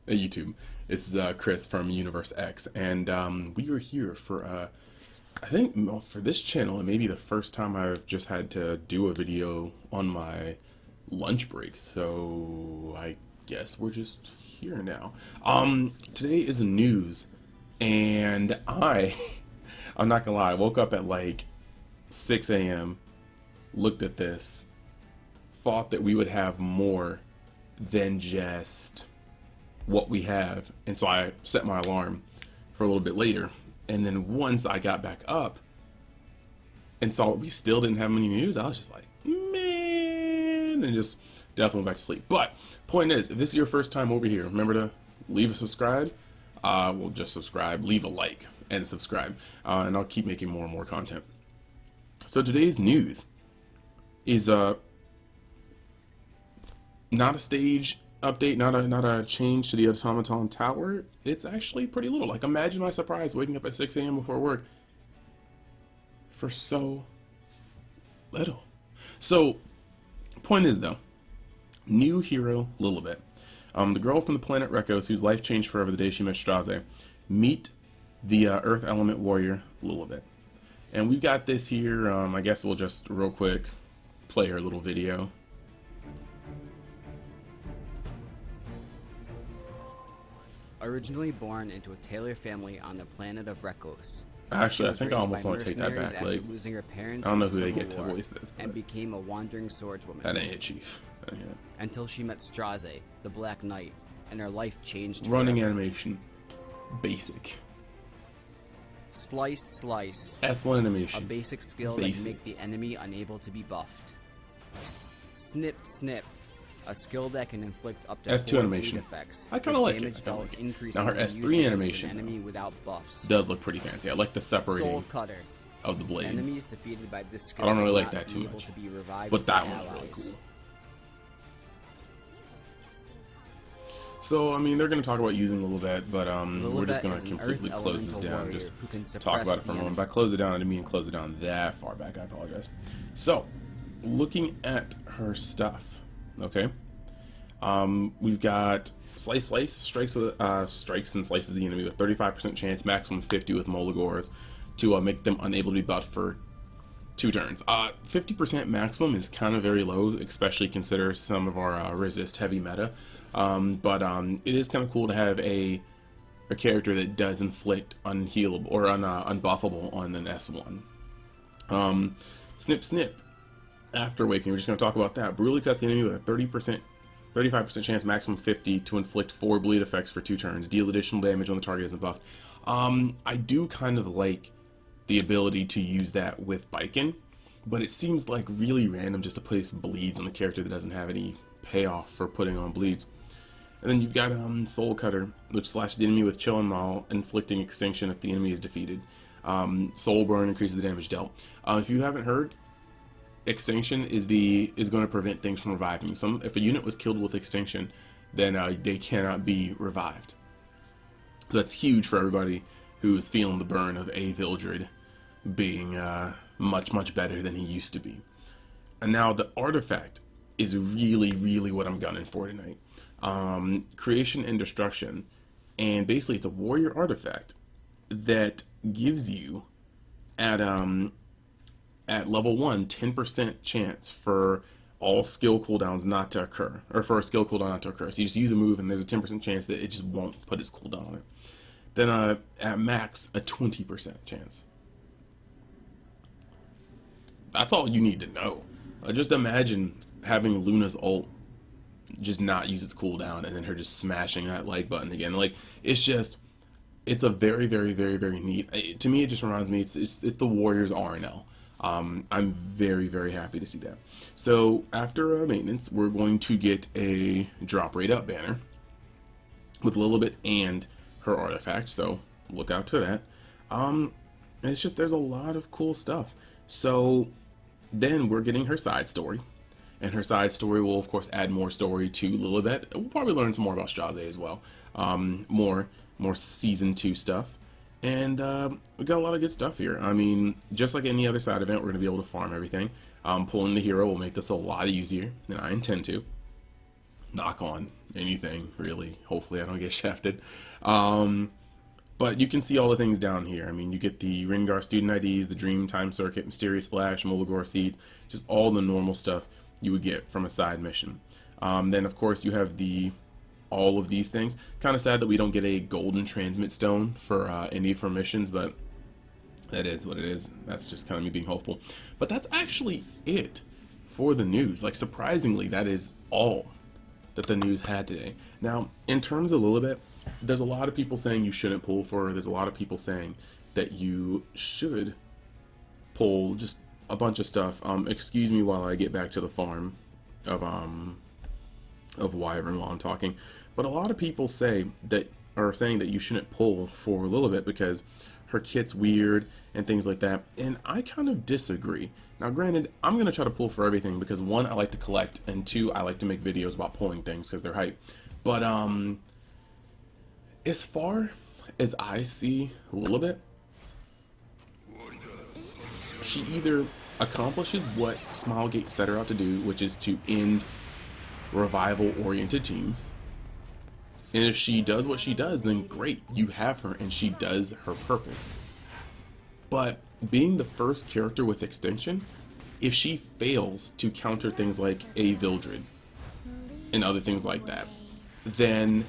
Hey YouTube, this is Chris from Universe X, and we are here for I think well, for this channel, it may be the first time I've just had to do a video on my lunch break. So I guess we're just here now. Today is news, and I'm not gonna lie, I woke up at like 6 a.m., looked at this, thought that we would have more than just what we have, and so I set my alarm for a little bit later, and then once I got back up and saw that we still didn't have any news, I was just like, man, and just definitely went back to sleep. But point is, if this is your first time over here, remember to leave a subscribe. Well, just subscribe, leave a like, and subscribe, and I'll keep making more and more content. So today's news is not a stage update, not a change to the automaton tower. It's actually pretty little. Like, imagine my surprise waking up at 6 a.m. before work for so little. So, point is though, new hero Lilibet, the girl from the planet Rekos whose life changed forever the day she met Straze. Meet the Earth Element warrior Lilibet, and we've got this here. I guess we'll just real quick play her little video. Originally born into a tailor family on the planet of Rekos. Actually, I think I almost want to take that back. Like, losing her parents I don't know in who the they Civil get to War, voice this, but and became a wandering swordswoman. that ain't it, Chief. Yeah. Until she met Straze, the Black Knight, and her life changed Running forever. animation, basic. Slice, slice. S1 A animation. basic skill Basic. that make the enemy unable to be buffed. Snip, snip. A skill that can inflict up to S2 4 animation. bleed effects. I kinda with like it. damage I kinda dealt like it. increasing Now her when used S3 against animation, an enemy though, without buffs. does look pretty fancy. I like the separating Soul Cutter. of the blades. Enemies defeated by this skill I don't really will like not that be too able much. to be revived But by that one's really allies. cool. So, I mean, they're going to talk about using Lilibet, but we're just Lilibet going is to an completely earth close this elemental down. warrior Just who can talk suppress about it for a the moment. enemy. If I close it down, I didn't mean to close it down that far back. I apologize. So, looking at her stuff, okay? We've got Slice Slice, strikes and slices the enemy with 35% chance, maximum 50 with Molagors, to make them unable to be buffed for 2 turns. 50% maximum is kind of very low, especially consider some of our resist heavy meta. But it is kind of cool to have a character that does inflict unhealable or unbuffable on an S1. Snip Snip. After waking, we're just going to talk about that. Brutally cuts the enemy with a 35% chance, maximum 50, to inflict 4 bleed effects for 2 turns. Deal additional damage when the target isn't buffed. I do kind of like the ability to use that with Biken, but it seems like really random just to place bleeds on the character that doesn't have any payoff for putting on bleeds. And then you've got Soul Cutter, which slashes the enemy with Chill and Maul, inflicting extinction if the enemy is defeated. Soul Burn increases the damage dealt. If you haven't heard, extinction is going to prevent things from reviving you. If a unit was killed with extinction, then they cannot be revived. So that's huge for everybody who's feeling the burn of a Vildred being much better than he used to be. And now the artifact is really what I'm gunning for tonight. Creation and Destruction, and basically it's a warrior artifact that gives you at level 1 10% chance for all skill cooldowns not to occur, or for a skill cooldown not to occur. So you just use a move and there's a 10% chance that it just won't put its cooldown on it. Then at max, a 20% chance. That's all you need to know. Just imagine having Luna's ult just not use its cooldown and then her just smashing that like button again. Like, it's a very neat. To me, it just reminds me it's the Warriors RNL. I'm very happy to see that. So after maintenance, we're going to get a drop rate up banner with Lilibet and her artifact, so look out for that. It's just, there's a lot of cool stuff. So then we're getting her side story, and her side story will of course add more story to Lilibet. We'll probably learn some more about Straze as well, more season 2 stuff. And we got a lot of good stuff here. I mean, just like any other side event, we're going to be able to farm everything. Pulling the hero will make this a lot easier, and I intend to. knock on anything, really. Hopefully I don't get shafted. But you can see all the things down here. I mean, you get the Rengar student IDs, the Dream Time Circuit, Mysterious Flash, Mulligore Seeds, just all the normal stuff you would get from a side mission. Then, of course, you have all of these things. Kind of sad that we don't get a Golden Transmit Stone for any of our missions, but that is what it is. That's just kind of me being hopeful. But that's actually it for the news. Like, surprisingly, that is all that the news had today. Now, in terms of Lilibet, there's a lot of people saying you shouldn't pull for her. There's a lot of people saying that you should pull just a bunch of stuff. Excuse me while I get back to the farm of Wyvern while I'm talking. But a lot of people are saying that you shouldn't pull for Lilibet because her kit's weird and things like that. And I kind of disagree. Now, granted, I'm going to try to pull for everything because one, I like to collect, and two, I like to make videos about pulling things because they're hype. But as far as I see Lilibet, she either accomplishes what Smilegate set her out to do, which is to end revival-oriented teams. And if she does what she does, then great, you have her, and she does her purpose. But being the first character with extinction, if she fails to counter things like a Vildred and other things like that, then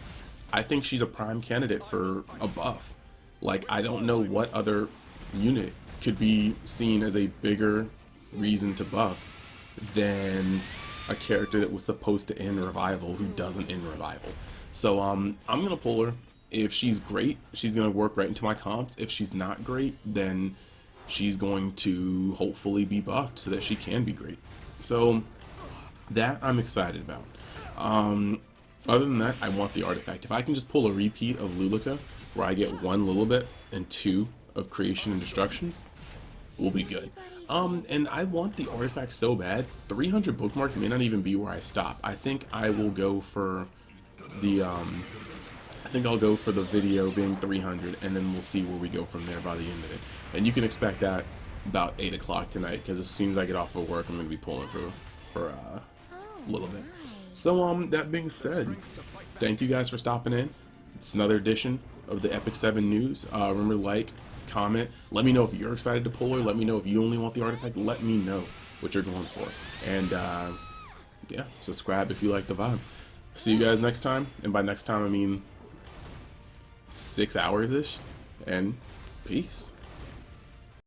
I think she's a prime candidate for a buff. Like, I don't know what other unit could be seen as a bigger reason to buff than a character that was supposed to end Revival who doesn't end Revival. So I'm gonna pull her. If she's great, she's gonna work right into my comps. If she's not great, then she's going to hopefully be buffed so that she can be great. So that I'm excited about. Other than that, I want the artifact. If I can just pull a repeat of Luluka, where I get 1 Lilibet and 2 of Creation and Destructions, we'll be good. And I want the artifact so bad. 300 bookmarks may not even be where I stop. I think I will go for the, I think I'll go for the video being 300, and then we'll see where we go from there by the end of it. And you can expect that about 8 o'clock tonight, because as soon as I get off of work, I'm going to be pulling for a little bit. So, that being said, thank you guys for stopping in. It's another edition of the Epic 7 News. Remember to like, comment, let me know if you're excited to pull her, let me know if you only want the artifact, let me know what you're going for. And, yeah, subscribe if you like the vibe. See you guys next time, and by next time I mean 6 hours-ish, and peace.